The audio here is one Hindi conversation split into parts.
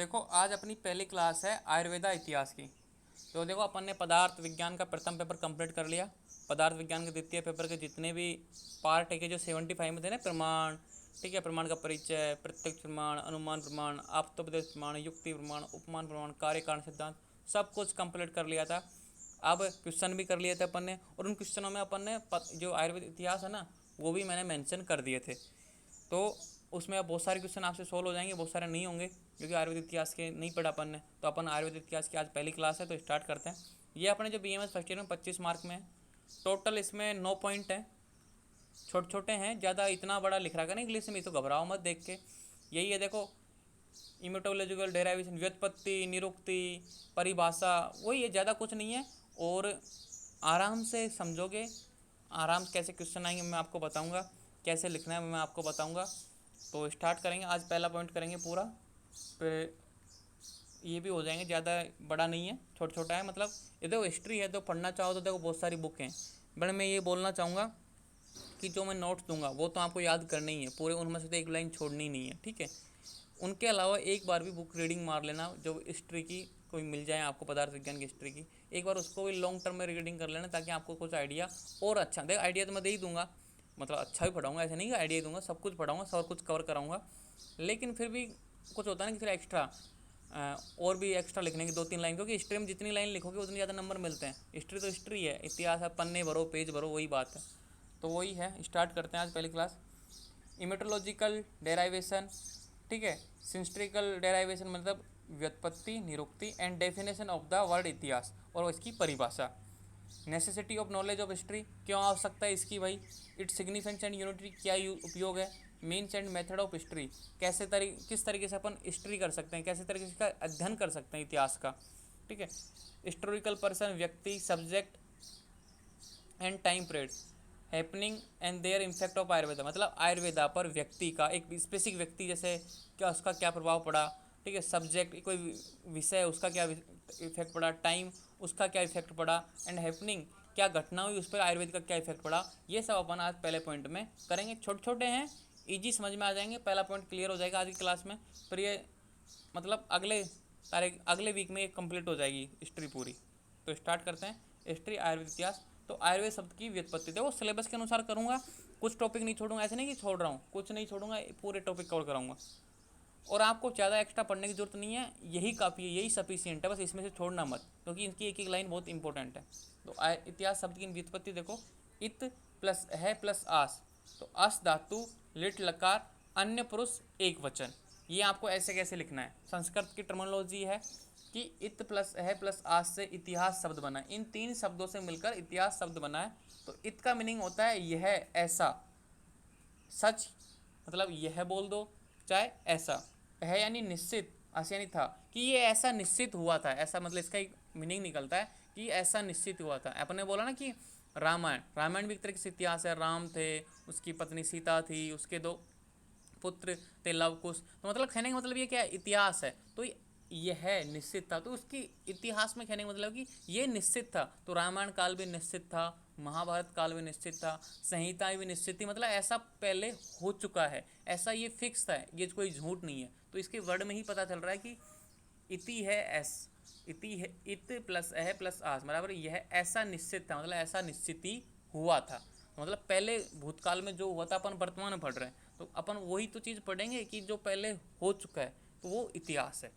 देखो आज अपनी पहली क्लास है आयुर्वेदा इतिहास की। तो देखो अपन ने पदार्थ विज्ञान का प्रथम पेपर कंप्लीट कर लिया। पदार्थ विज्ञान के द्वितीय पेपर के जितने भी पार्ट है कि जो 75 में थे ना, प्रमाण, ठीक है, प्रमाण का परिचय, प्रत्यक्ष प्रमाण, अनुमान प्रमाण, आप्तोपदेश प्रमाण, युक्ति प्रमाण, उपमान प्रमाण, कार्य कारण सिद्धांत, सब कुछ कंप्लीट कर लिया था। अब क्वेश्चन भी कर लिए थे अपन ने, और उन क्वेश्चनों में अपन ने जो आयुर्वेद इतिहास है ना, वो भी मैंने मेंशन कर दिए थे। तो उसमें अब बहुत सारे क्वेश्चन आपसे सोल्व हो जाएंगे, बहुत सारे नहीं होंगे क्योंकि आयुर्वेद इतिहास के नहीं पढ़ा अपन ने। तो अपन आयुर्वेद इतिहास की आज पहली क्लास है, तो स्टार्ट करते हैं। ये अपने जो BMS फर्स्ट ईयर में 25 मार्क में है। टोटल इसमें 9 पॉइंट हैं, छोटे छोटे हैं, ज़्यादा इतना बड़ा लिख रहा है ना इंग्लिश में, तो घबराओ मत देख के। यही है देखो, इमिटोलॉजिकल डेराइवेशन, व्युत्पत्ति, निरुक्ति, परिभाषा, वही है, ज़्यादा कुछ नहीं है। और आराम से समझोगे, आराम से कैसे क्वेश्चन आएंगे मैं आपको बताऊंगा, कैसे लिखना है मैं आपको बताऊंगा। तो स्टार्ट करेंगे, आज पहला पॉइंट करेंगे पूरा, फिर ये भी हो जाएंगे, ज़्यादा बड़ा नहीं है, छोटा छोटा है। मतलब ये देखो हिस्ट्री है, तो पढ़ना चाहो तो देखो बहुत सारी बुक हैं। बट मैं ये बोलना चाहूँगा कि जो मैं नोट्स दूंगा वो तो आपको याद करनी ही है पूरे, उनमें से तो एक लाइन छोड़नी नहीं है, ठीक है। उनके अलावा एक बार भी बुक रीडिंग मार लेना, जो हिस्ट्री की कोई मिल जाए आपको, पदार्थ विज्ञान की हिस्ट्री की, एक बार उसको भी लॉन्ग टर्म में रीडिंग कर लेना, ताकि आपको कुछ आइडिया और अच्छा देख। आइडिया तो मैं दे ही दूंगा, मतलब अच्छा भी पढ़ाऊंगा, ऐसे नहीं कि आइडिया दूंगा, सब कुछ पढ़ाऊंगा, सब कुछ कवर कराऊंगा। लेकिन फिर भी कुछ होता है ना कि फिर एक्स्ट्रा और भी एक्स्ट्रा लिखने की 2-3 लाइन, क्योंकि हिस्ट्री में जितनी लाइन लिखोगे उतनी ज़्यादा नंबर मिलते हैं। हिस्ट्री तो हिस्ट्री है, इतिहास है, पन्ने भरो, पेज भरो, वही बात है। तो वही है, स्टार्ट करते हैं आज पहली क्लास। इमेट्रोलॉजिकल डेराइवेशन, ठीक है, सिंस्ट्रिकल डेराइवेशन मतलब व्युत्पत्ति, निरुक्ति and definition of the word इतिहास, और इसकी परिभाषा। Necessity of knowledge of history, क्यों आवश्यकता है इसकी भाई। इट्स सिग्निफिकेंस एंड यूनिटी, क्या उपयोग है। Means and method of history, किस तरीके से अपन हिस्ट्री कर सकते हैं, कैसे तरीके से इसका अध्ययन कर सकते हैं इतिहास का, ठीक है। हिस्टोरिकल पर्सन, व्यक्ति, subject and time period, happening and their impact of Ayurveda, मतलब आयुर्वेदा पर व्यक्ति का, एक स्पेसिफिक व्यक्ति जैसे क्या, उसका क्या प्रभाव पड़ा, ठीक है। सब्जेक्ट कोई विषय, उसका क्या इफेक्ट पड़ा। टाइम, उसका क्या इफेक्ट पड़ा। एंड हैपनिंग, क्या घटना हुई उस पर आयुर्वेद का क्या इफेक्ट पड़ा। ये सब अपन आज पहले पॉइंट में करेंगे। छोटे छोटे हैं, ईजी समझ में आ जाएंगे, पहला पॉइंट क्लियर हो जाएगा आज की क्लास में। फिर ये मतलब अगले वीक में ये कंप्लीट हो जाएगी हिस्ट्री पूरी। तो स्टार्ट करते हैं हिस्ट्री आयुर्वेद इतिहास। तो आयुर्वेद शब्द की व्युत्पत्ति देखो, सिलेबस के अनुसार करूँगा, कुछ टॉपिक नहीं छोड़ूंगा, ऐसे नहीं कि छोड़ रहा हूँ, कुछ नहीं छोड़ूंगा, पूरे टॉपिक कवर कराऊंगा। और आपको ज़्यादा एक्स्ट्रा पढ़ने की जरूरत नहीं है, यही काफ़ी है, यही सफिशियंट है, बस इसमें से छोड़ना मत, क्योंकि इनकी एक एक लाइन बहुत इंपॉर्टेंट है। तो इतिहास शब्द की व्युत्पत्ति देखो, इत प्लस है प्लस आस, तो अस धातु, लिट लकार, अन्य पुरुष एक वचन। ये आपको ऐसे कैसे लिखना है, संस्कृत की टर्मिनोलॉजी है कि इत प्लस है प्लस आस से इतिहास शब्द बना है, इन 3 शब्दों से मिलकर इतिहास शब्द बना है। तो इत का मीनिंग होता है यह, ऐसा, सच, मतलब यह बोल दो, चाहे ऐसा है यानी निश्चित, ऐसा यानी था कि ये ऐसा निश्चित हुआ था, ऐसा मतलब इसका एक मीनिंग निकलता है कि ऐसा निश्चित हुआ था। अपने बोला ना कि रामायण, रामायण भी एक तरह से इतिहास है। राम थे, उसकी पत्नी सीता थी, उसके 2 पुत्र थे लव कुश, तो मतलब कहने का मतलब ये क्या इतिहास है। तो यह निश्चित था, तो उसकी इतिहास में कहने का मतलब कि ये निश्चित था। तो रामायण काल भी निश्चित था, महाभारत काल भी निश्चित था, संहिता भी निश्चित थी, मतलब ऐसा पहले हो चुका है, ऐसा ये फिक्स था, ये कोई झूठ नहीं है। तो इसके वर्ड में ही पता चल रहा है कि इति है एस, इति है, इत प्लस है प्लस आस बराबर यह ऐसा निश्चित था, मतलब ऐसा निश्चित ही हुआ था। मतलब पहले भूतकाल में जो हुआ था अपन वर्तमान में पढ़ रहे हैं, तो अपन वही तो चीज़ पढ़ेंगे कि जो पहले हो चुका है, तो वो इतिहास है।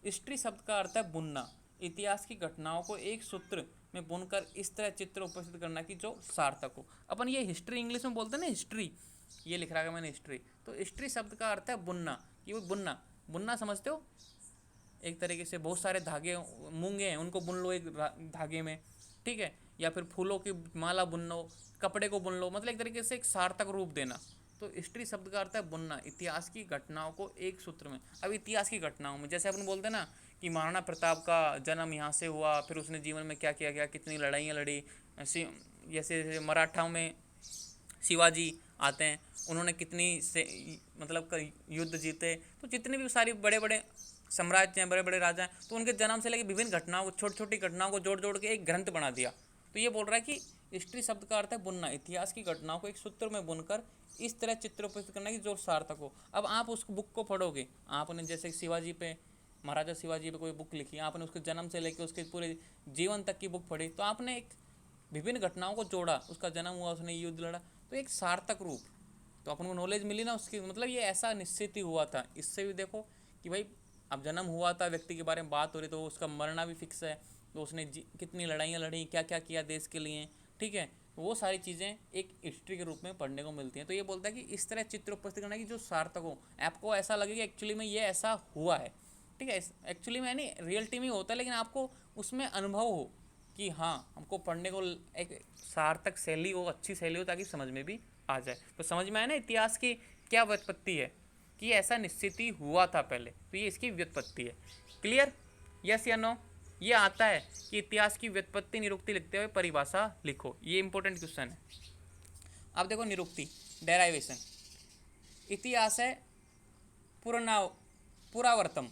हिस्ट्री शब्द का अर्थ है बुनना, इतिहास की घटनाओं को एक सूत्र में बुनकर इस तरह चित्र उपस्थित करना कि जो सार्थक हो। अपन ये हिस्ट्री इंग्लिश में बोलते हैं ना, हिस्ट्री, ये लिख रहा है मैंने हिस्ट्री, तो हिस्ट्री शब्द का अर्थ है बुनना, कि वो बुनना, बुनना समझते हो, एक तरीके से बहुत सारे धागे मूंगे हैं, उनको बुन लो एक धागे में, ठीक है, या फिर फूलों की माला बुन लो, कपड़े को बुन लो, मतलब एक तरीके से एक सार्थक रूप देना। तो हिस्ट्री शब्द का अर्थ है बुनना, इतिहास की घटनाओं को एक सूत्र में। अब इतिहास की घटनाओं में जैसे अपन बोलते हैं ना कि महाराणा प्रताप का जन्म यहाँ से हुआ, फिर उसने जीवन में क्या किया, कितनी लड़ाइयाँ लड़ी, जैसे मराठाओं में शिवाजी आते हैं, उन्होंने कितनी से मतलब युद्ध जीते। तो जितने भी सारी बड़े बड़े साम्राज्य हैं, बड़े बड़े राजा हैं, तो उनके जन्म से लेकर विभिन्न घटनाओं को, छोटी छोटी घटनाओं को जोड़ जोड़ के एक ग्रंथ बना दिया। तो ये बोल रहा है कि हिस्ट्री शब्द का अर्थ है बुनना, इतिहास की घटनाओं को एक सूत्र में बुनकर इस तरह चित्र उपस्थित करना कि जो सार्थक हो। अब आप उस बुक को पढ़ोगे, आपने जैसे शिवाजी पे, महाराजा शिवाजी पे कोई बुक लिखी, आपने उसके जन्म से लेकर उसके पूरे जीवन तक की बुक पढ़ी, तो आपने एक विभिन्न घटनाओं को जोड़ा, उसका जन्म हुआ, उसने युद्ध लड़ा, तो एक सार्थक रूप, तो अपन को नॉलेज मिली ना उसकी, मतलब ये ऐसा निश्चित ही हुआ था। इससे भी देखो कि भाई अब जन्म हुआ था, व्यक्ति के बारे में बात हो रही, तो उसका मरना भी फिक्स है, तो उसने कितनी लड़ाइयाँ लड़ी, क्या क्या किया देश के लिए, ठीक है, तो वो सारी चीज़ें एक हिस्ट्री के रूप में पढ़ने को मिलती हैं। तो ये बोलता है कि इस तरह चित्र उपस्थित करना कि जो सार्थक हो, आपको ऐसा लगे कि एक्चुअली में ये ऐसा हुआ है, ठीक है, एक्चुअली में नहीं रियलिटी में होता है, लेकिन आपको उसमें अनुभव हो कि हाँ हमको पढ़ने को एक सार्थक शैली हो, अच्छी शैली हो, ताकि समझ में भी आ जाए। तो समझ में आया ना इतिहास की क्या व्युत्पत्ति है, कि ऐसा निश्चित ही हुआ था पहले, तो ये इसकी व्युत्पत्ति है। क्लियर, यस या नो। ये आता है कि इतिहास की व्युत्पत्ति निरुक्ति लिखते हुए परिभाषा लिखो, ये इंपॉर्टेंट क्वेश्चन है। अब देखो निरुक्ति, डेराइवेशन, इतिहास है पुरावर्तम,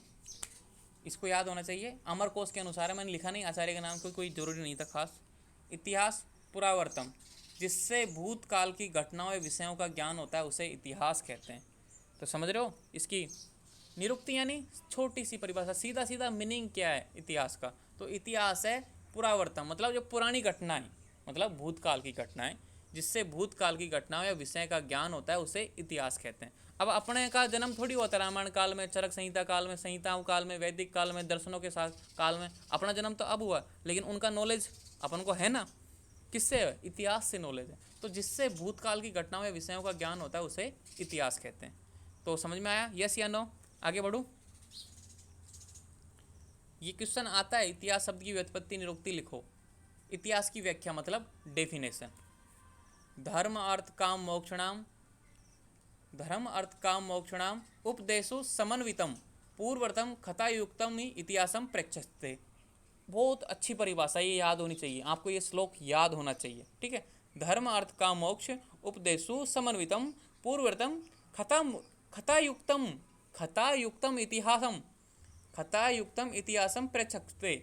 इसको याद होना चाहिए, अमर कोश के अनुसार है, मैंने लिखा नहीं, आचार्य के नाम कोई जरूरी नहीं था खास। इतिहास पुरावर्तम, जिससे भूतकाल की घटनाओं या विषयों का ज्ञान होता है, उसे इतिहास कहते हैं। तो समझ रहे हो इसकी निरुक्ति यानी छोटी सी परिभाषा, सीधा सीधा मीनिंग क्या है इतिहास का। तो इतिहास है पुरावर्तन, मतलब जो पुरानी घटनाएं, मतलब भूतकाल की घटनाएं, जिससे भूतकाल की घटनाओं या विषय का ज्ञान होता है, उसे इतिहास कहते हैं। अब अपने का जन्म थोड़ी हुआ था रामायण काल में, चरक संहिता काल में, संहिताओं काल में, वैदिक काल में, दर्शनों के साथ काल में, अपना जन्म तो अब हुआ, लेकिन उनका नॉलेज अपन को है ना, किससे है, इतिहास से नॉलेज है। तो जिससे भूतकाल की घटनाओं या विषयों का ज्ञान होता है, उसे इतिहास कहते हैं। तो समझ में आया, यस या नो। आगे बढ़ूं, ये क्वेश्चन आता है, इतिहास शब्द की व्युत्पत्ति निरुक्ति लिखो। इतिहास की व्याख्या मतलब डेफिनेशन, धर्म अर्थ काम मोक्षणाम, धर्म अर्थ काम मोक्षणाम उपदेशो समन्वितम पूर्वतम कथायुक्तम ही इतिहासम प्रेक्षते। बहुत अच्छी परिभाषा, ये याद होनी चाहिए आपको, ये श्लोक याद होना चाहिए, ठीक है। धर्म अर्थ काम मोक्ष उपदेशो समन्वितम पूर्वतम कथायुक्तम कथायुक्तम इतिहासम, कथायुक्तम इतिहासम प्रेक्षते।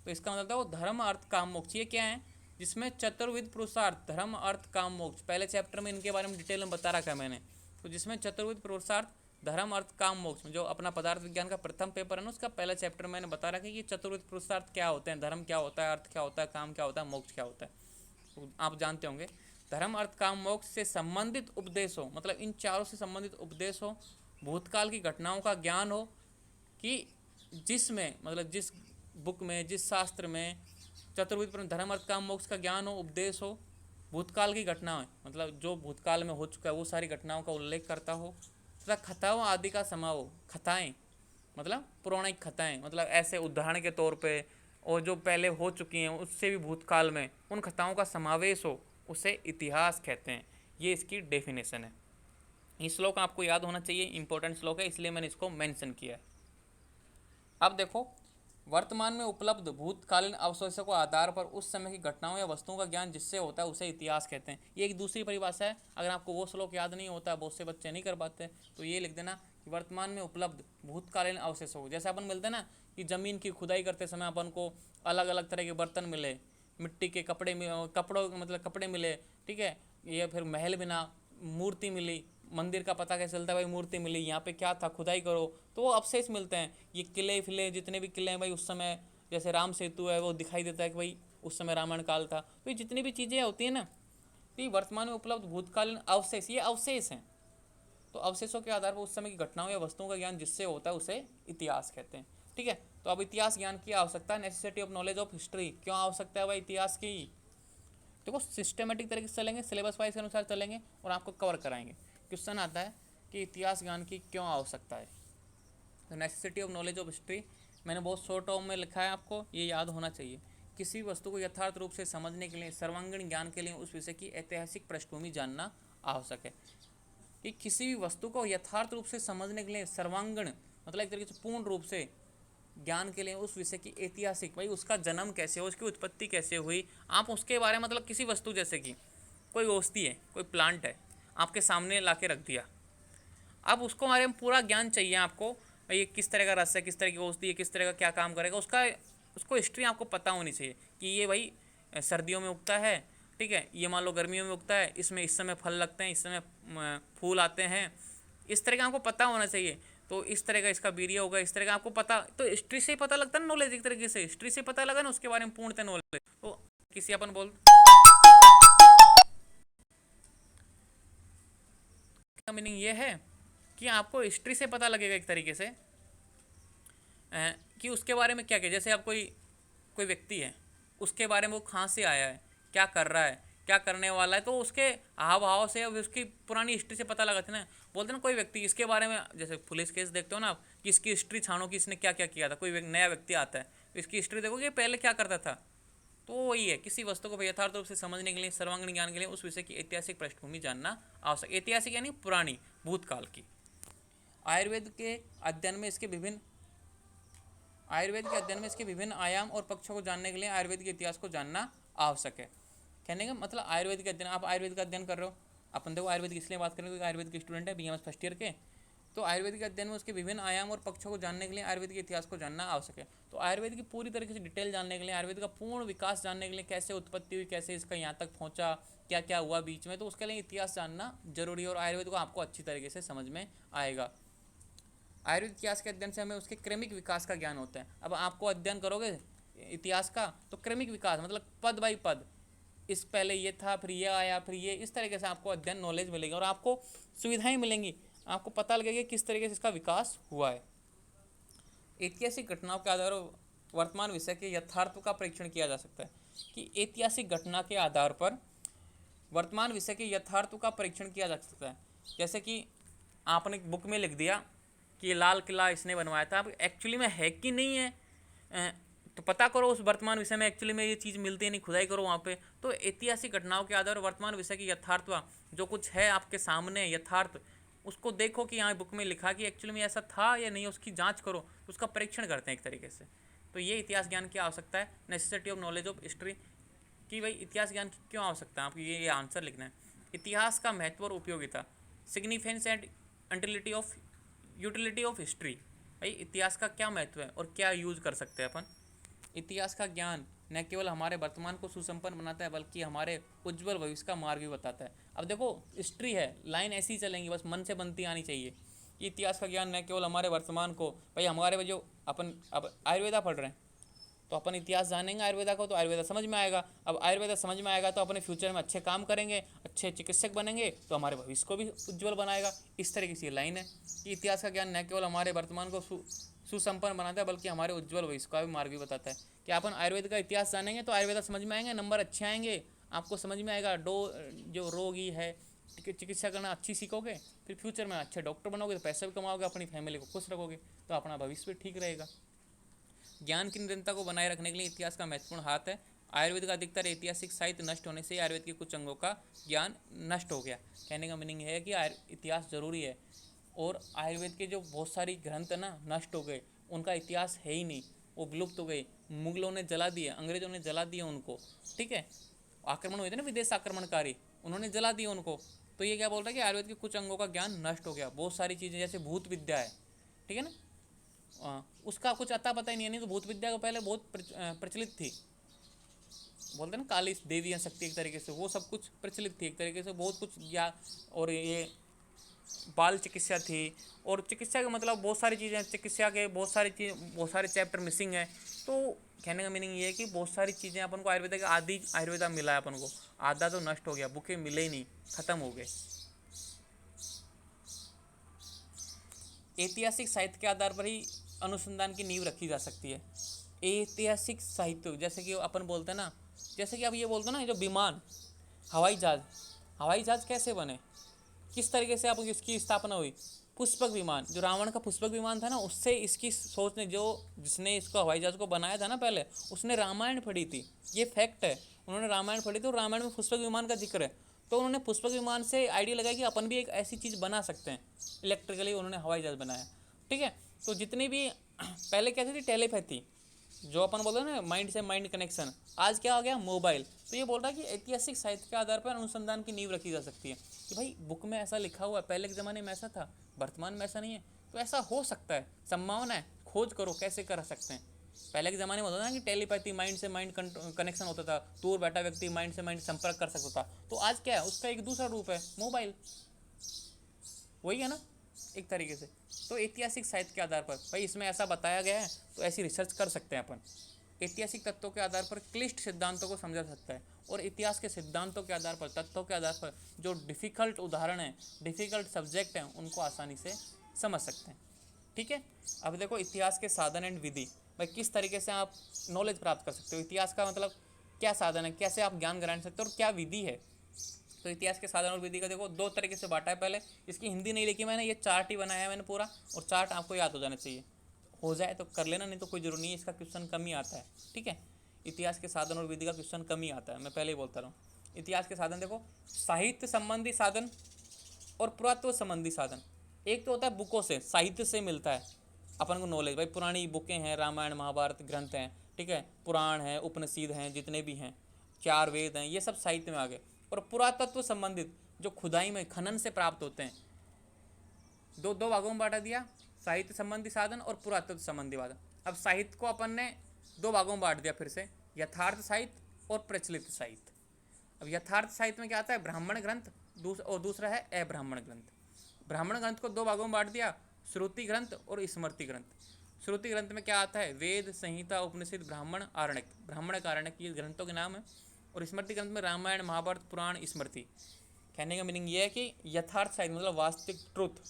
तो इसका मतलब वो धर्म अर्थ काम मोक्ष, ये क्या है, जिसमें चतुर्विध पुरुषार्थ, धर्म अर्थ काम मोक्ष, पहले चैप्टर में इनके बारे में डिटेल में बता रखा है मैंने। तो जिसमें चतुर्विध पुरुषार्थ, धर्म अर्थ काम मोक्ष, जो अपना पदार्थ विज्ञान का प्रथम पेपर है ना, उसका पहला चैप्टर मैंने बता रखा है कि चतुर्विध पुरुषार्थ क्या होते हैं, धर्म क्या होता है, अर्थ क्या होता है, काम क्या होता है, मोक्ष क्या होता है, तो आप जानते होंगे। धर्म अर्थ काम मोक्ष से संबंधित उपदेश हो, मतलब इन चारों से संबंधित उपदेश हो, भूतकाल की घटनाओं का ज्ञान हो, कि जिसमें मतलब जिस बुक में, जिस शास्त्र में चतुर्विध धर्म अर्थ काम मोक्ष का ज्ञान हो, उपदेश हो, भूतकाल की घटनाएं, मतलब जो भूतकाल में हो चुका है वो सारी घटनाओं का उल्लेख करता हो, तथा कथाओं आदि का समाओ, कथाएं मतलब पौराणिक कथाएं, मतलब ऐसे उदाहरण के तौर पे, और जो पहले हो चुकी हैं उससे भी भूतकाल में उन कथाओं का समावेश हो, उसे इतिहास कहते हैं। ये इसकी डेफिनेशन है। ये श्लोक आपको याद होना चाहिए, इंपॉर्टेंट श्लोक है, इसलिए मैंने इसको मेंशन किया है। अब देखो, वर्तमान में उपलब्ध भूतकालीन अवशेषों के आधार पर उस समय की घटनाओं या वस्तुओं का ज्ञान जिससे होता है, उसे इतिहास कहते हैं। ये एक दूसरी परिभाषा है, अगर आपको वो श्लोक याद नहीं होता, बहुत से बच्चे नहीं कर पाते, तो ये लिख देना कि वर्तमान में उपलब्ध भूतकालीन अवशेषों, जैसे अपन मिलते हैं ना कि ज़मीन की खुदाई करते समय अपन को अलग अलग तरह के बर्तन मिले, मिट्टी के कपड़े मतलब कपड़े मिले, ठीक है, ये फिर महल बिना, मूर्ति मिली, मंदिर का पता कैसे चलता है भाई, मूर्ति मिली, यहाँ पे क्या था, खुदाई करो तो वो अवशेष मिलते हैं। ये किले फिले जितने भी किले हैं भाई, उस समय जैसे राम सेतु है, वो दिखाई देता है कि भाई उस समय रामायण काल था। तो ये जितनी भी चीज़ें होती हैं ना, तो वर्तमान में उपलब्ध भूतकालीन अवशेष, ये अवशेष हैं। तो अवशेषों के आधार पर उस समय की घटनाओं या वस्तुओं का ज्ञान जिससे होता है, उसे इतिहास कहते हैं, ठीक है। तो अब इतिहास ज्ञान की आवश्यकता है, necessity of knowledge of history, क्यों आवश्यकता है भाई इतिहास की। देखो सिस्टमेटिक तरीके से चलेंगे, सिलेबस वाइज के अनुसार चलेंगे और आपको कवर कराएंगे। क्वेश्चन आता है कि इतिहास ज्ञान की क्यों आवश्यकता है, तो necessity of knowledge of history मैंने बहुत शॉर्ट टर्म में लिखा है, आपको ये याद होना चाहिए। किसी वस्तु को यथार्थ रूप से समझने के लिए, सर्वांगीण ज्ञान के लिए उस विषय की ऐतिहासिक पृष्ठभूमि जानना आवश्यक है। कि किसी भी वस्तु को यथार्थ रूप से समझने के लिए, सर्वांगीण मतलब एक तरीके से पूर्ण रूप से ज्ञान के लिए उस विषय की ऐतिहासिक, भाई उसका जन्म कैसे हो, उसकी उत्पत्ति कैसे हुई, आप उसके बारे में, मतलब किसी वस्तु जैसे कि कोई औषधि है, कोई प्लांट है, आपके सामने ला के रख दिया, अब उसको बारे में पूरा ज्ञान चाहिए आपको, ये किस तरह का रस है, किस तरह की औषधि है, किस तरह का क्या काम करेगा, उसको हिस्ट्री आपको पता होनी चाहिए कि ये भाई सर्दियों में उगता है, ठीक है, ये मान लो गर्मियों में उगता है, इसमें इस समय फल लगते हैं, इस समय फूल आते हैं, इस तरह का आपको पता होना चाहिए। तो इस तरह का इसका वीर्य होगा, इस तरह का आपको पता, तो हिस्ट्री से ही पता लगता है नॉलेज, एक तरीके से हिस्ट्री से पता लगा ना उसके बारे में पूर्णतः नॉलेज। तो किसी अपन बोल का मीनिंग ये है कि आपको हिस्ट्री से पता लगेगा एक तरीके से कि उसके बारे में क्या क्या, जैसे आप कोई कोई व्यक्ति है, उसके बारे में वो कहाँ से आया है, क्या कर रहा है, क्या करने वाला है, तो उसके हाव भाव से उसकी पुरानी हिस्ट्री से पता लगा था ना। बोलते ना कोई व्यक्ति इसके बारे में, जैसे पुलिस केस देखते हो ना आप, कि इसकी हिस्ट्री छानो कि इसने क्या क्या किया था। कोई नया व्यक्ति आता है तो इसकी हिस्ट्री देखो कि पहले क्या करता था। तो वही है, किसी वस्तु को यथार्थ रूप से समझने के लिए, सर्वांगीण ज्ञान के लिए उस विषय की ऐतिहासिक पृष्ठभूमि जानना आवश्यक। ऐतिहासिक यानी पुरानी, भूतकाल की। आयुर्वेद के अध्ययन में इसके विभिन्न आयाम और पक्षों को जानने के लिए आयुर्वेद के इतिहास को जानना आवश्यक है। कहने का मतलब आयुर्वेद के अध्ययन, आप आयुर्वेद का अध्ययन कर रहे हो, अपन देखो आयुर्वेद की इसलिए बात करें क्योंकि आयुर्वेद के स्टूडेंट है बीएमएस फर्स्ट ईयर के। तो आयुर्वेद के अध्ययन में उसके विभिन्न आयाम और पक्षों को जानने के लिए आयुर्वेद के इतिहास को जानना आवश्यक है। तो आयुर्वेद की पूरी तरीके से डिटेल जानने के लिए, आयुर्वेद का पूर्ण विकास जानने के लिए, कैसे उत्पत्ति हुई, कैसे इसका यहाँ तक पहुँचा, क्या क्या हुआ बीच में, तो उसके लिए इतिहास जानना जरूरी है। और आयुर्वेद को आपको अच्छी तरीके से समझ में आएगा। आयुर्वेद इतिहास के अध्ययन से हमें उसके क्रमिक विकास का ज्ञान होता है। अब आपको अध्ययन करोगे इतिहास का तो क्रमिक विकास मतलब पद बाई पद, इस पहले ये था, फिर ये आया, फिर ये, इस तरीके से आपको अध्ययन नॉलेज मिलेगी और आपको सुविधाएं मिलेंगी, आपको पता लगेगा किस तरीके से इसका विकास हुआ है। ऐतिहासिक घटनाओं के आधार पर वर्तमान विषय के यथार्थ का परीक्षण किया जा सकता है। कि ऐतिहासिक घटना के आधार पर वर्तमान विषय के यथार्थ का परीक्षण किया जा सकता है। जैसे कि आपने एक बुक में लिख दिया कि ये लाल किला इसने बनवाया था, अब एक्चुअली में है कि नहीं है, तो पता करो उस वर्तमान विषय में एक्चुअली में ये चीज़ मिलती है नहीं, खुदाई करो वहाँ पे। तो ऐतिहासिक घटनाओं के आधार पर वर्तमान विषय की यथार्थ, जो कुछ है आपके सामने यथार्थ, उसको देखो कि यहाँ बुक में लिखा कि एक्चुअली में ऐसा था या नहीं, उसकी जांच करो, तो उसका परीक्षण करते हैं एक तरीके से। तो ये इतिहास ज्ञान की आवश्यकता है, necessity of knowledge of history. कि भाई इतिहास ज्ञान की क्यों आवश्यकता है, आपको ये आंसर लिखना है। इतिहास का महत्व और उपयोगिता, significance and utility of history. भाई इतिहास का क्या महत्व है और क्या यूज कर सकते हैं अपन। इतिहास का ज्ञान न केवल हमारे वर्तमान को सुसंपन्न बनाता है बल्कि हमारे उज्जवल भविष्य का मार्ग भी बताता है। अब देखो हिस्ट्री है, लाइन ऐसी ही चलेंगी, बस मन से बनती आनी चाहिए कि इतिहास का ज्ञान न केवल हमारे वर्तमान को, भाई हमारे जो अपन अब आयुर्वेदा पढ़ रहे हैं तो अपन इतिहास जानेंगे आयुर्वेदा को तो आयुर्वेदा समझ में आएगा। अब आयुर्वेदा समझ में आएगा तो अपने फ्यूचर में अच्छे काम करेंगे, अच्छे चिकित्सक बनेंगे, तो हमारे भविष्य को भी उज्जवल बनाएगा। इस तरीके की लाइन है कि इतिहास का ज्ञान न केवल हमारे वर्तमान को सुसंपन्न बनाता है बल्कि हमारे उज्जवल भविष्य का भी मार्ग भी बताता है। कि अपन आयुर्वेद का इतिहास जानेंगे तो आयुर्वेदा समझ में आएंगे, नंबर अच्छे आएंगे, आपको समझ में आएगा जो रोगी है चिकित्सा करना अच्छी सीखोगे, फिर फ्यूचर में अच्छे डॉक्टर बनोगे तो पैसा भी कमाओगे, अपनी फैमिली को खुश रखोगे, तो अपना भविष्य भी ठीक रहेगा। ज्ञान की निरंतरता को बनाए रखने के लिए इतिहास का महत्वपूर्ण हाथ है। आयुर्वेद का अधिकतर ऐतिहासिक साहित्य नष्ट होने से आयुर्वेद के कुछ अंगों का ज्ञान नष्ट हो गया। कहने का मीनिंग है कि इतिहास जरूरी है, और आयुर्वेद के जो बहुत सारी ग्रंथ है ना नष्ट हो गए, उनका इतिहास है ही नहीं, वो विलुप्त हो गए, मुगलों ने जला दिए, अंग्रेजों ने जला दिए उनको, ठीक है, आक्रमण हुए थे ना विदेश आक्रमणकारी, उन्होंने जला दिए उनको। तो ये क्या बोल रहा है कि आयुर्वेद के कुछ अंगों का ज्ञान नष्ट हो गया। बहुत सारी चीज़ें जैसे भूत विद्या है, ठीक है ना, उसका कुछ अता पता ही नहीं है। नहीं तो भूत विद्या को पहले बहुत प्रचलित थी, बोलते ना काली देवी शक्ति, एक तरीके से वो सब कुछ प्रचलित थी, एक तरीके से बहुत कुछ ज्ञान। और ये बाल चिकित्सा थी, और चिकित्सा का मतलब बहुत सारी चीज़ें, चिकित्सा के बहुत सारे चैप्टर मिसिंग है। तो कहने का मीनिंग ये है कि बहुत सारी चीज़ें अपन को आयुर्वेदा के आदि आयुर्वेदा मिला है अपन को, आधा तो नष्ट हो गया, बुकें मिले ही नहीं, खत्म हो गए। ऐतिहासिक साहित्य के आधार पर ही अनुसंधान की नींव रखी जा सकती है। ऐतिहासिक साहित्य जैसे कि अपन बोलते हैं ना, जैसे कि अब ये बोलते हैं ना, जो विमान, हवाई जहाज कैसे बने, किस तरीके से आप इसकी स्थापना हुई। पुष्पक विमान, जो रावण का पुष्पक विमान था ना, उससे इसकी सोच ने, जिसने इसको हवाई जहाज को बनाया था ना पहले, उसने रामायण पढ़ी थी, ये फैक्ट है, उन्होंने रामायण पढ़ी थी और रामायण में पुष्पक विमान का जिक्र है। तो उन्होंने पुष्पक विमान से आइडिया लगाया कि अपन भी एक ऐसी चीज़ बना सकते हैं, इलेक्ट्रिकली उन्होंने हवाई जहाज बनाया, ठीक है। तो जितनी भी पहले कहती थी टेलीपैथी, जो अपन बोलते हैं ना माइंड से माइंड कनेक्शन, आज क्या हो गया मोबाइल। तो ये बोल रहा है कि ऐतिहासिक साहित्य के आधार पर अनुसंधान की नींव रखी जा सकती है कि भाई बुक में ऐसा लिखा हुआ है, पहले के ज़माने में ऐसा था, वर्तमान में ऐसा नहीं है, तो ऐसा हो सकता है, संभावना है, खोज करो कैसे कर सकते हैं। पहले के ज़माने में होता था ना कि टेलीपैथी, माइंड से माइंड कनेक्शन होता था, दूर बैठा व्यक्ति माइंड से माइंड संपर्क कर सकता था। तो आज क्या है, उसका एक दूसरा रूप है मोबाइल, वही है ना। एक तरीके से। तो ऐतिहासिक साहित्य के आधार पर भाई इसमें ऐसा बताया गया है तो ऐसी रिसर्च कर सकते हैं अपन। ऐतिहासिक तत्वों के आधार पर क्लिष्ट सिद्धांतों को समझा सकता है, और इतिहास के सिद्धांतों के आधार पर, तत्वों के आधार पर जो डिफ़िकल्ट उदाहरण हैं, डिफ़िकल्ट सब्जेक्ट हैं, उनको आसानी से समझ सकते हैं। ठीक है। अब देखो इतिहास के साधन एंड विधि, भाई किस तरीके से आप नॉलेज प्राप्त कर सकते हो, इतिहास का मतलब क्या साधन है, कैसे आप ज्ञान ग्रहण सकते हो, और क्या विधि है। तो इतिहास के साधन और विधि का देखो दो तरीके से बांटा है। पहले इसकी हिंदी नहीं लिखी मैंने, ये चार्ट ही बनाया है मैंने पूरा, और चार्ट आपको याद हो जाना चाहिए, हो जाए तो कर लेना, नहीं तो कोई जरूरी नहीं है, इसका क्वेश्चन कम ही आता है। ठीक है। इतिहास के साधन और विधि का क्वेश्चन कम ही आता है, मैं पहले ही बोलता रहा हूँ। इतिहास के साधन देखो, साहित्य संबंधी साधन और पुरातत्व संबंधी साधन। एक तो होता है बुकों से, साहित्य से मिलता है अपन को नॉलेज, भाई पुरानी बुकें हैं, रामायण महाभारत ग्रंथ हैं, ठीक है, पुराण हैं, उपनिषद हैं, जितने भी हैं, चार वेद हैं, ये सब साहित्य में आ गए। और पुरातत्व संबंधित जो खुदाई में खनन से प्राप्त होते हैं, दो दो भागों में बांटा दिया, साहित्य संबंधी साधन और पुरातत्व संबंधी साधन। अब साहित्य को अपन ने दो भागों में बांट दिया फिर से, यथार्थ साहित्य और प्रचलित साहित्य। अब यथार्थ साहित्य में क्या आता है, ब्राह्मण ग्रंथ, और दूसरा है अब्राह्मण ग्रंथ। ब्राह्मण ग्रंथ को दो भागों में बांट दिया, श्रुति ग्रंथ और स्मृति ग्रंथ। श्रुति ग्रंथ में क्या आता है, वेद, संहिता, उपनिषद, ब्राह्मण, आरण्यक, ब्राह्मण आरण्यक, ये ग्रंथों के नाम है। और स्मृति ग्रंथ में रामायण, महाभारत, पुराण, स्मृति। कहने का मीनिंग ये है कि यथार्थ साहित्य मतलब वास्तविक ट्रुथ।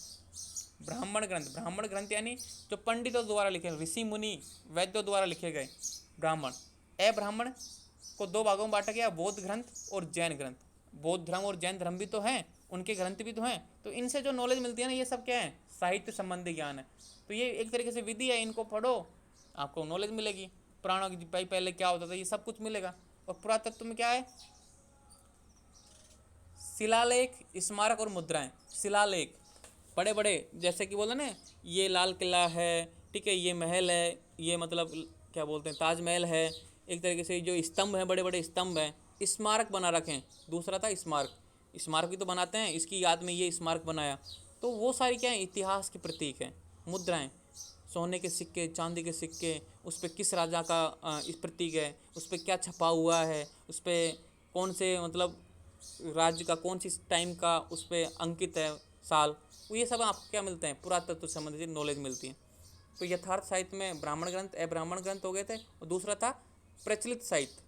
ब्राह्मण ग्रंथ यानी जो पंडितों द्वारा लिखे, ऋषि मुनि वैद्यों द्वारा लिखे गए ब्राह्मण। अब्राह्मण को दो भागों में बांटा गया, बौद्ध ग्रंथ और जैन ग्रंथ। बौद्ध धर्म और जैन धर्म भी तो हैं, उनके ग्रंथ भी तो हैं, तो इनसे जो नॉलेज मिलती है ना, ये सब क्या है, साहित्य संबंधी ज्ञान है। तो ये एक तरीके से विधि है, इनको पढ़ो आपको नॉलेज मिलेगी, पुराणों की भाई पहले क्या होता था ये सब कुछ मिलेगा। और पुरातत्व में क्या है, शिलालेख, स्मारक और मुद्राएं। शिलालेख बड़े बड़े, जैसे कि बोलते ना, ये लाल किला है, ठीक है, ये महल है, ये मतलब क्या बोलते हैं, ताजमहल है, एक तरीके से जो स्तंभ हैं, बड़े बड़े स्तंभ हैं, स्मारक बना रखे हैं। दूसरा था स्मारक, स्मारक भी तो बनाते हैं, इसकी याद में ये स्मारक बनाया, तो वो सारी क्या है, इतिहास के प्रतीक हैं। मुद्राएं, सोने के सिक्के, चांदी के सिक्के, उस पर किस राजा का इस प्रतीक है, उस पर क्या छपा हुआ है, उस पर कौन से मतलब राज्य का कौन सी टाइम का उस पर अंकित है साल, वो ये सब आपको क्या मिलते हैं, पुरातत्व संबंधित नॉलेज मिलती है। तो यथार्थ साहित्य में ब्राह्मण ग्रंथ, अब्राह्मण ग्रंथ हो गए थे, और दूसरा था प्रचलित साहित्य।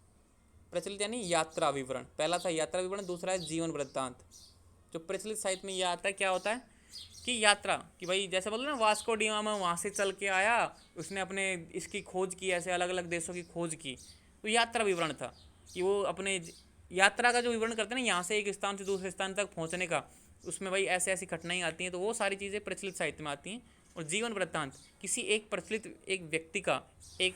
प्रचलित यानी यात्रा विवरण, पहला था यात्रा विवरण, दूसरा है जीवन वृत्तांत। जो प्रचलित साहित्य में यह आता है, क्या होता है कि यात्रा, कि भाई जैसे बोलते ना, वास्को डी गामा वहाँ से चल के आया, उसने अपने इसकी खोज की, ऐसे अलग अलग देशों की खोज की, तो यात्रा विवरण था कि वो अपने यात्रा का जो विवरण करते हैं ना, यहाँ से एक स्थान से दूसरे स्थान तक पहुँचने का, उसमें भाई ऐसे ऐसी घटनाएं आती हैं, तो वो सारी चीज़ें प्रचलित साहित्य में आती हैं। और जीवन वृत्तांत, किसी एक प्रचलित एक व्यक्ति का, एक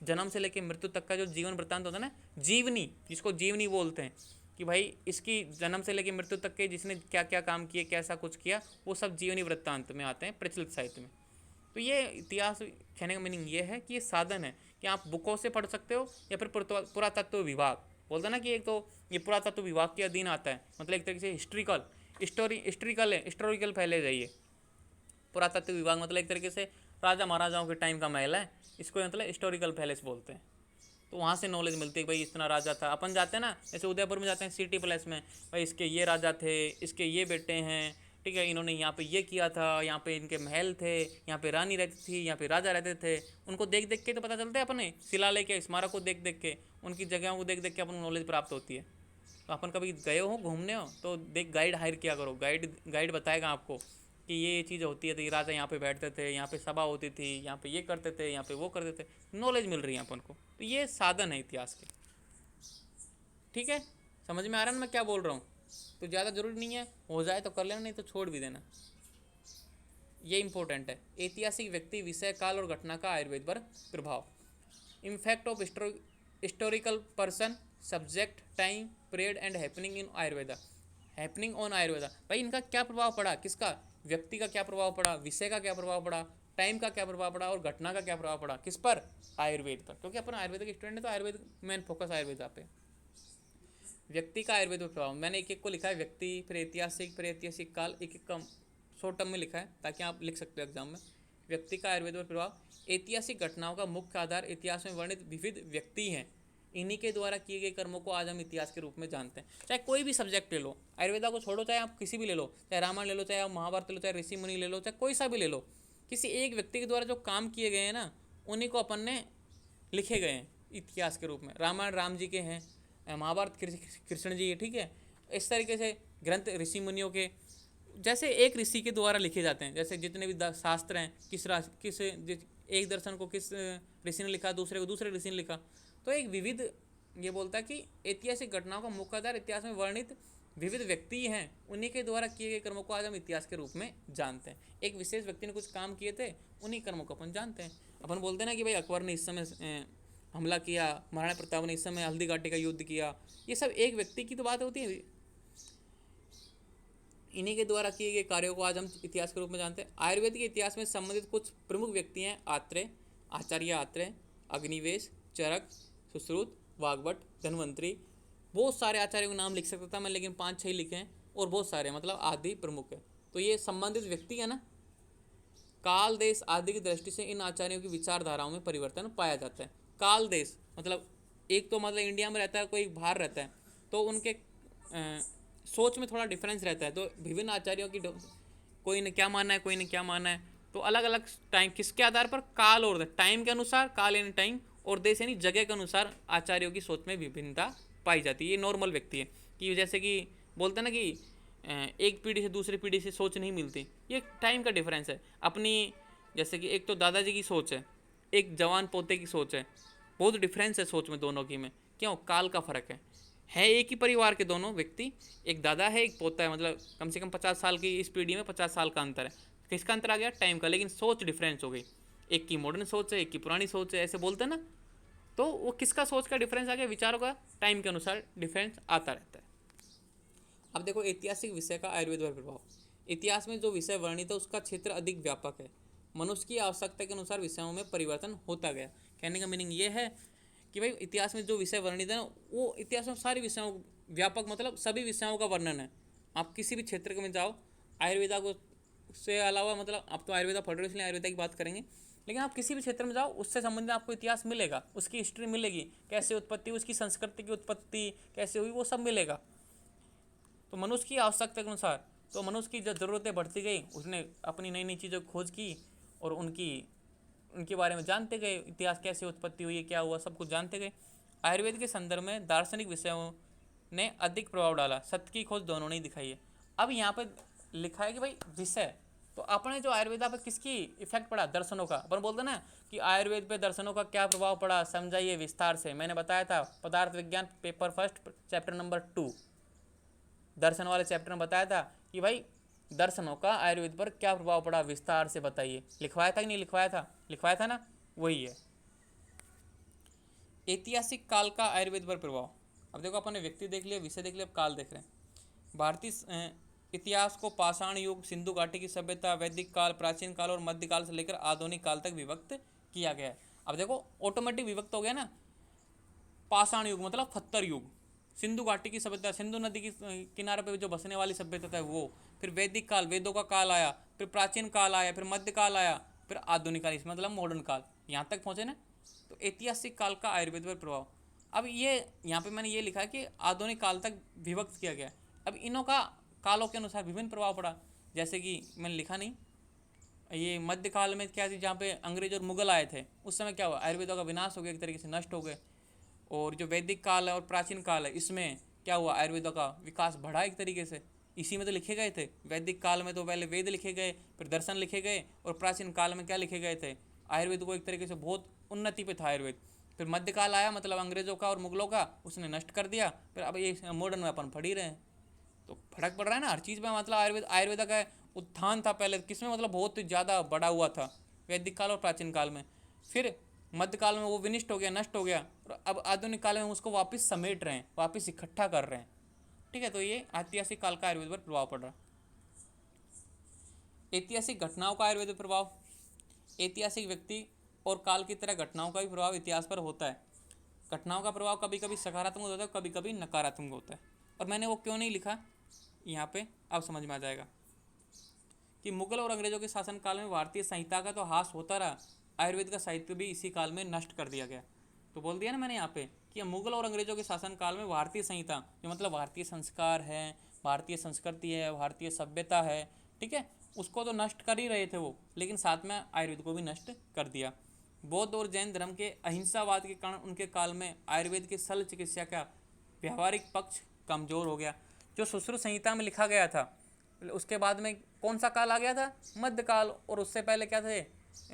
जन्म से लेकर मृत्यु तक का जो जीवन वृत्तांत होता है ना, जीवनी, जिसको जीवनी बोलते हैं, कि भाई इसकी जन्म से लेकर मृत्यु तक के जिसने क्या क्या काम किए, कैसा कुछ किया, वो सब जीवनी वृत्तांत में आते हैं प्रचलित साहित्य में। तो ये इतिहास कहने का मीनिंग ये है कि ये साधन है कि आप बुकों से पढ़ सकते हो, या फिर पुरातत्व विभाग बोलता ना, कि एक तो ये पुरातत्व विभाग के अधीन आता है, मतलब एक तरीके से हिस्टोरिकल पहले जाइए। पुरातत्व विभाग मतलब एक तरीके से राजा महाराजाओं के टाइम का महल है, इसको मतलब हिस्टोरिकल पैलेस बोलते हैं। तो वहाँ से नॉलेज मिलती है, भाई इतना राजा था। अपन जाते हैं ना, जैसे उदयपुर में जाते हैं सिटी पैलेस में, भाई इसके ये राजा थे, इसके ये बेटे हैं, ठीक है, इन्होंने यहाँ पे ये किया था, यहाँ पे इनके महल थे, यहाँ पे रानी रहती थी, यहाँ पे राजा रहते थे। उनको देख देख के तो पता चलता है, अपने शिलालेख के स्मारक को देख देख के, उनकी जगहों को देख देख के अपन को नॉलेज प्राप्त होती है। तो अपन कभी गए हो घूमने हो तो देख, गाइड हायर किया करो, गाइड बताएगा आपको कि ये चीज़ होती है, तो ये राजा यहाँ पे बैठते थे, यहाँ पे सभा होती थी, यहाँ पे ये करते थे, यहाँ पे वो करते थे, नॉलेज मिल रही है अपन को। तो ये साधन है इतिहास के। ठीक है, समझ में आ रहा है ना मैं क्या बोल रहा हूँ। तो ज़्यादा जरूरी नहीं है, हो जाए तो कर लेना, नहीं तो छोड़ भी देना। ये इंपॉर्टेंट है, ऐतिहासिक व्यक्ति, विषय, काल और घटना का आयुर्वेद पर प्रभाव। Impact of historical person, subject, time, period and happening in Ayurveda. Happening on Ayurveda, भाई इनका क्या प्रभाव पड़ा, किसका, व्यक्ति का क्या प्रभाव पड़ा, विषय का क्या प्रभाव पड़ा, टाइम का क्या प्रभाव पड़ा, और घटना का क्या प्रभाव पड़ा, किस पर, आयुर्वेद पर। क्योंकि अपन आयुर्वेद के स्टूडेंट है, तो आयुर्वेद मेन फोकस आयुर्वेद पे। व्यक्ति का आयुर्वेद पर प्रभाव, मैंने एक एक को लिखा है, व्यक्ति, फिर ऐतिहासिक काल, एक एक का शॉर्ट टर्म में लिखा है ताकि आप लिख सकते हो एग्जाम में। व्यक्ति का आयुर्वेद पर प्रभाव, ऐतिहासिक घटनाओं का मुख्य आधार इतिहास में वर्णित विविध व्यक्ति हैं। इन्हीं के द्वारा किए गए कर्मों को आज हम इतिहास के रूप में जानते हैं। चाहे कोई भी सब्जेक्ट ले लो, आयुर्वेदा को छोड़ो, चाहे आप किसी भी ले लो, चाहे रामायण ले लो, चाहे आप महाभारत ले लो, चाहे ऋषि मुनि ले लो, चाहे कोई सा भी ले लो, किसी एक व्यक्ति के द्वारा जो काम किए गए हैं ना, उन्हीं को अपन ने लिखे गए हैं इतिहास के रूप में। रामायण राम जी के हैं, महाभारत कृष्ण जी है, ठीक है। इस तरीके से ग्रंथ ऋषि मुनियों के, जैसे एक ऋषि के द्वारा लिखे जाते हैं। जैसे जितने भी शास्त्र हैं, किस एक दर्शन को किस ऋषि ने लिखा, दूसरे को दूसरे ऋषि ने लिखा। तो एक विविध, ये बोलता है कि ऐतिहासिक घटनाओं का मुख्य आधार इतिहास में वर्णित विविध व्यक्ति हैं, उन्हीं के द्वारा किए गए कर्मों को आज हम इतिहास के रूप में जानते हैं। एक विशेष व्यक्ति ने कुछ काम किए थे, उन्हीं कर्मों को अपन जानते हैं। अपन बोलते हैं ना कि भाई अकबर ने इस समय हमला किया, महाराणा प्रताप ने इस समय हल्दी घाटी का युद्ध किया, ये सब एक व्यक्ति की तो बात होती है। इन्हीं के द्वारा किए गए कार्यों को आज हम इतिहास के रूप में जानते हैं। आयुर्वेद के इतिहास में संबंधित कुछ प्रमुख व्यक्ति हैं आत्रेय, आचार्य आत्रेय, अग्निवेश, चरक, सुश्रुत, वाग्भट, धन्वंतरी। बहुत सारे आचार्यों के नाम लिख सकता था मैं, लेकिन 5-6 लिखे हैं, और बहुत सारे मतलब आदि प्रमुख है। तो ये संबंधित व्यक्ति है ना। काल देश आदि की दृष्टि से इन आचार्यों की विचारधाराओं में परिवर्तन पाया जाता है। काल देश मतलब एक तो मतलब इंडिया में रहता है, कोई बाहर रहता है, तो उनके सोच में थोड़ा डिफरेंस रहता है। तो विभिन्न आचार्यों की कोई ने क्या मानना है, कोई ने क्या मानना है, तो अलग अलग टाइम किसके आधार पर, काल और टाइम के अनुसार, काल यानी टाइम और देश यानी जगह के अनुसार आचार्यों की सोच में विभिन्नता पाई जाती है। ये नॉर्मल व्यक्ति है कि जैसे कि बोलते हैं ना कि एक पीढ़ी से दूसरी पीढ़ी से सोच नहीं मिलती, ये टाइम का डिफरेंस है अपनी। जैसे कि एक तो दादाजी की सोच है, एक जवान पोते की सोच है, बहुत डिफरेंस है सोच में दोनों की में। क्यों? काल का फर्क है एक ही परिवार के दोनों व्यक्ति, एक दादा है एक पोता है, मतलब कम से कम 50 साल की इस पीढ़ी में 50 साल का अंतर है। किसका अंतर आ गया? टाइम का। लेकिन सोच डिफरेंस हो गई, एक की मॉडर्न सोच है, एक की पुरानी सोच है, ऐसे बोलते हैं ना। तो वो किसका सोच का डिफरेंस आ गया, विचारों का टाइम के अनुसार डिफरेंस आता रहता है। अब देखो ऐतिहासिक विषय का आयुर्वेद पर प्रभाव। इतिहास में जो विषय वर्णित है उसका क्षेत्र अधिक व्यापक है, मनुष्य की आवश्यकता के अनुसार विषयों में परिवर्तन होता गया। कहने का मीनिंग ये है कि भाई इतिहास में जो विषय वर्णित है ना, वो इतिहास में सारे विषयों, व्यापक मतलब सभी विषयों का वर्णन है। आप किसी भी क्षेत्र में जाओ, आयुर्वेदा को से अलावा, मतलब आप तो आयुर्वेदा पढ़ रहे हो इसलिए आयुर्वेदा की बात करेंगे, लेकिन आप किसी भी क्षेत्र में जाओ उससे संबंधित आपको इतिहास मिलेगा, उसकी हिस्ट्री मिलेगी, कैसे उत्पत्ति, उसकी संस्कृति की उत्पत्ति कैसे हुई, वो सब मिलेगा। तो मनुष्य की आवश्यकता के अनुसार, तो मनुष्य की जब ज़रूरतें बढ़ती गई, उसने अपनी नई नई चीज़ों की खोज की और उनके बारे में जानते गए, इतिहास कैसे उत्पत्ति हुई, क्या हुआ, सब कुछ जानते गए। आयुर्वेद के संदर्भ में दार्शनिक विषयों ने अधिक प्रभाव डाला, सत्य की खोज दोनों ने दिखाई है। अब यहाँ पे लिखा है कि भाई विषय, तो अपने जो आयुर्वेदा पर किसकी इफेक्ट पड़ा? दर्शनों का। अपन बोलते ना कि आयुर्वेद पे दर्शनों का क्या प्रभाव पड़ा, समझाइए विस्तार से। मैंने बताया था पदार्थ विज्ञान पेपर फर्स्ट चैप्टर नंबर 2 दर्शन वाले चैप्टर में बताया था कि भाई दर्शनों का आयुर्वेद पर क्या प्रभाव पड़ा, विस्तार से बताइए। लिखवाया था कि नहीं लिखवाया था? लिखवाया था ना, वही है। ऐतिहासिक काल का आयुर्वेद पर प्रभाव। अब देखो अपन ने व्यक्ति देख लिया, विषय देख लिया, अब काल देख रहे हैं। भारतीय इतिहास को पाषाण युग, सिंधु घाटी की सभ्यता, वैदिक काल, प्राचीन काल और मध्यकाल से लेकर आधुनिक काल तक विभक्त किया गया है। अब देखो ऑटोमेटिक विभक्त हो गया ना। पाषाण युग मतलब पत्थर युग, सिंधु घाटी की सभ्यता, सिंधु नदी की किनारे पर जो बसने वाली सभ्यता है वो, फिर वैदिक काल, वेदों का काल आया, फिर प्राचीन काल आया, फिर मध्यकाल आया, फिर आधुनिक काल, इसमें मतलब मॉडर्न काल, यहाँ तक पहुँचे ना। तो ऐतिहासिक काल का आयुर्वेद पर प्रभाव। अब ये यहाँ पे मैंने ये लिखा है कि आधुनिक काल तक विभक्त किया गया। अब इनों का कालों के अनुसार विभिन्न प्रभाव पड़ा। जैसे कि मैंने लिखा नहीं, ये मध्यकाल में क्या थी, जहाँ पे अंग्रेज और मुगल आए थे, उस समय क्या हुआ, आयुर्वेदों का विनाश हो गया, एक तरीके से नष्ट हो गए। और जो वैदिक काल है और प्राचीन काल है, इसमें क्या हुआ, आयुर्वेदों का विकास बढ़ा एक तरीके से। इसी में तो लिखे गए थे। वैदिक काल में तो पहले वेद लिखे गए, फिर दर्शन लिखे गए, और प्राचीन काल में क्या लिखे गए थे, आयुर्वेद को एक तरीके से बहुत उन्नति पे था आयुर्वेद। फिर मध्यकाल आया, मतलब अंग्रेजों का और मुगलों का, उसने नष्ट कर दिया। फिर अब ये मॉडर्न में अपन पढ़ ही रहे हैं, तो फर्क पड़ रहा है ना हर चीज़ में। मतलब आयुर्वेद का उत्थान था पहले किसमें, मतलब बहुत ज़्यादा बड़ा हुआ था वैदिक काल और प्राचीन काल में। फिर मध्यकाल में वो विनिष्ट हो गया, नष्ट हो गया, और अब आधुनिक काल में उसको वापस समेट रहे हैं, वापस इकट्ठा कर रहे हैं। ठीक है, तो ये ऐतिहासिक काल का आयुर्वेद पर प्रभाव पड़ रहा है। ऐतिहासिक घटनाओं का आयुर्वेद पर प्रभाव। ऐतिहासिक व्यक्ति और काल की तरह घटनाओं का भी प्रभाव इतिहास पर होता है। घटनाओं का प्रभाव कभी कभी सकारात्मक होता है, कभी कभी नकारात्मक होता है। और मैंने वो क्यों नहीं लिखा यहाँ पे, अब समझ में आ जाएगा कि मुगल और अंग्रेजों के शासनकाल में भारतीय संहिता का तो ह्रास होता रहा, आयुर्वेद का साहित्य भी इसी काल में नष्ट कर दिया गया। तो बोल दिया ना मैंने यहाँ पे कि मुगल और अंग्रेजों के शासनकाल में भारतीय संहिता, जो मतलब भारतीय संस्कार है, भारतीय संस्कृति है, भारतीय सभ्यता है, ठीक है, उसको तो नष्ट कर ही रहे थे वो, लेकिन साथ में आयुर्वेद को भी नष्ट कर दिया। बौद्ध और जैन धर्म के अहिंसावाद के कारण उनके काल में आयुर्वेद की शल्य चिकित्सा का व्यावहारिक पक्ष कमजोर हो गया। जो सुश्रुत संहिता में लिखा गया था, उसके बाद में कौन सा काल आ गया था? मध्यकाल। और उससे पहले क्या थे?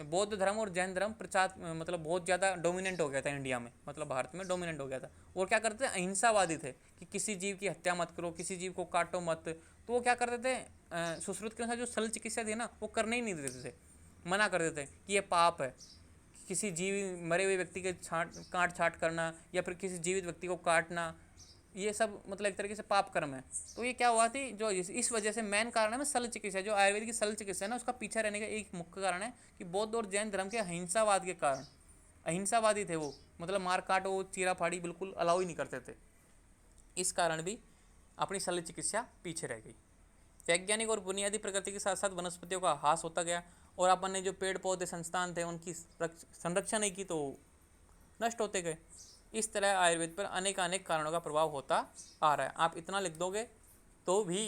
बौद्ध धर्म और जैन धर्म प्रचार मतलब बहुत ज़्यादा डोमिनेंट हो गया था इंडिया में, मतलब भारत में डोमिनेंट हो गया था। और क्या करते थे? अहिंसावादी थे कि किसी जीव की हत्या मत करो, किसी जीव को काटो मत। तो वो क्या करते थे? सुश्रुत के अनुसार जो शल्य चिकित्सा थी ना, वो करने ही नहीं देते थे, मना कर देते कि ये पाप है। किसी जीव मरे हुए व्यक्ति के काट छाट करना या फिर किसी जीवित व्यक्ति को काटना, ये सब मतलब एक तरीके से पाप कर्म है। तो ये क्या हुआ थी, जो इस वजह से मेन कारण है शल्य चिकित्सा, जो आयुर्वेद की शल्य चिकित्सा है ना, उसका पीछे रहने का एक मुख्य कारण है कि बौद्ध और जैन धर्म के अहिंसावाद के कारण, अहिंसावादी थे वो, मतलब मार काट वो चीरा फाड़ी बिल्कुल अलाउ ही नहीं करते थे। इस कारण भी अपनी शल्य चिकित्सा पीछे रह गई। वैज्ञानिक और बुनियादी प्रकृति के साथ साथ वनस्पतियों का ह्रास होता गया, और अपन ने जो पेड़ पौधे संस्थान थे उनकी संरक्षण नहीं की तो नष्ट होते गए। इस तरह आयुर्वेद पर अनेक कारणों का प्रभाव होता आ रहा है। आप इतना लिख दोगे तो भी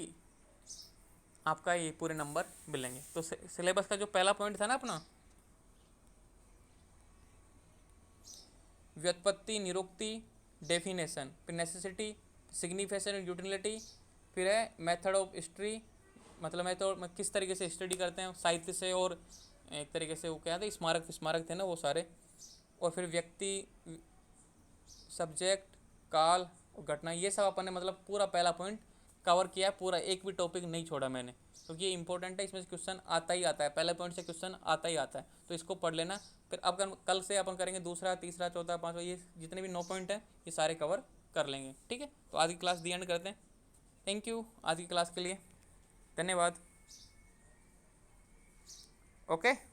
आपका ये पूरे नंबर मिलेंगे। तो सिलेबस का जो पहला पॉइंट था ना अपना, व्युत्पत्ति, निरुक्ति, डेफिनेशन, फिर नेसेसिटी, सिग्निफिकेशन और यूटिलिटी, फिर है मेथड ऑफ हिस्ट्री, मतलब मेथड किस तरीके से स्टडी करते हैं साहित्य से, और एक तरीके से वो क्या थे, स्मारक थे ना वो सारे, और फिर व्यक्ति, सब्जेक्ट, काल और घटना, ये सब अपन ने मतलब पूरा पहला पॉइंट कवर किया है। पूरा एक भी टॉपिक नहीं छोड़ा मैंने, क्योंकि ये इंपॉर्टेंट है, इसमें क्वेश्चन आता ही आता है, पहले पॉइंट से क्वेश्चन आता ही आता है, तो इसको पढ़ लेना। फिर अब कल से अपन करेंगे दूसरा, तीसरा, चौथा, पाँचवा, ये जितने भी 9 पॉइंट हैं ये सारे कवर कर लेंगे, ठीक है। तो आज की क्लास दी एंड करते हैं। थैंक यू आज की क्लास के लिए, धन्यवाद। ओके।